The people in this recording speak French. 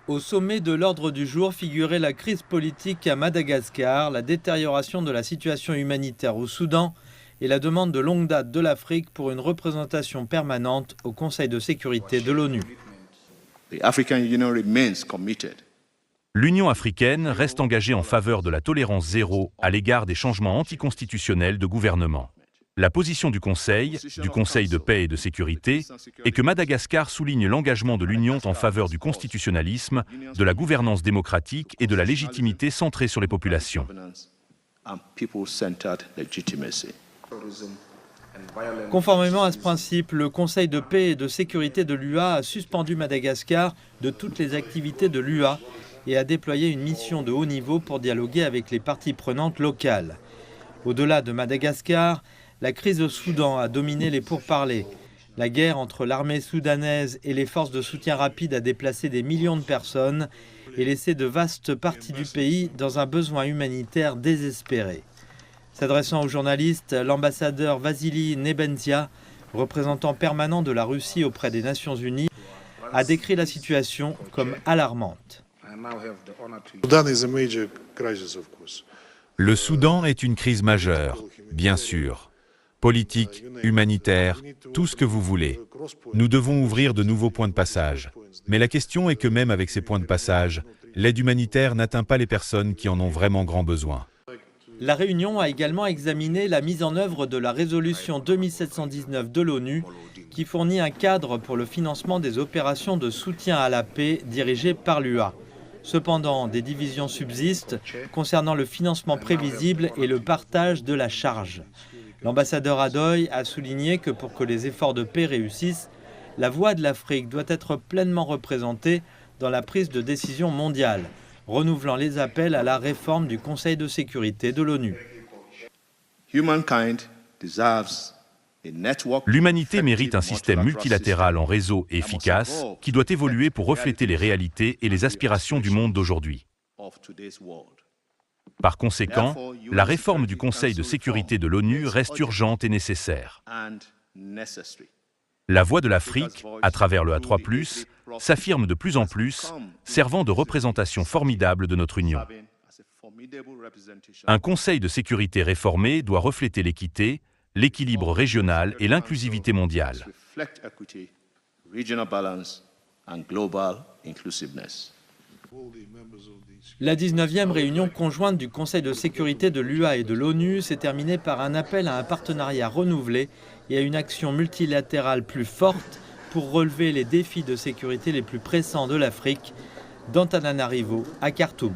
Au sommet de l'ordre du jour figurait la crise politique à Madagascar, la détérioration de la situation humanitaire au Soudan et la demande de longue date de l'Afrique pour une représentation permanente au Conseil de sécurité de l'ONU. L'Union africaine reste engagée en faveur de la tolérance zéro à l'égard des changements anticonstitutionnels de gouvernement. La position du Conseil de paix et de sécurité, est que Madagascar souligne l'engagement de l'Union en faveur du constitutionnalisme, de la gouvernance démocratique et de la légitimité centrée sur les populations. Conformément à ce principe, le Conseil de paix et de sécurité de l'UA a suspendu Madagascar de toutes les activités de l'UA et a déployé une mission de haut niveau pour dialoguer avec les parties prenantes locales. Au-delà de Madagascar, la crise au Soudan a dominé les pourparlers. La guerre entre l'armée soudanaise et les forces de soutien rapide a déplacé des millions de personnes et laissé de vastes parties du pays dans un besoin humanitaire désespéré. S'adressant aux journalistes, l'ambassadeur Vassili Nebenzia, représentant permanent de la Russie auprès des Nations Unies, a décrit la situation comme alarmante. Le Soudan est une crise majeure, bien sûr. Politique, humanitaire, tout ce que vous voulez. Nous devons ouvrir de nouveaux points de passage. Mais la question est que même avec ces points de passage, l'aide humanitaire n'atteint pas les personnes qui en ont vraiment grand besoin. La réunion a également examiné la mise en œuvre de la résolution 2719 de l'ONU qui fournit un cadre pour le financement des opérations de soutien à la paix dirigées par l'UA. Cependant, des divisions subsistent concernant le financement prévisible et le partage de la charge. L'ambassadeur Adoy a souligné que pour que les efforts de paix réussissent, la voix de l'Afrique doit être pleinement représentée dans la prise de décision mondiale, renouvelant les appels à la réforme du Conseil de sécurité de l'ONU. L'humanité mérite un système multilatéral en réseau efficace qui doit évoluer pour refléter les réalités et les aspirations du monde d'aujourd'hui. Par conséquent, la réforme du Conseil de sécurité de l'ONU reste urgente et nécessaire. La voix de l'Afrique, à travers le A3+, s'affirme de plus en plus, servant de représentation formidable de notre Union. Un Conseil de sécurité réformé doit refléter l'équité, l'équilibre régional et l'inclusivité mondiale. La 19e réunion conjointe du Conseil de sécurité de l'UA et de l'ONU s'est terminée par un appel à un partenariat renouvelé et à une action multilatérale plus forte pour relever les défis de sécurité les plus pressants de l'Afrique, d'Antananarivo à Khartoum.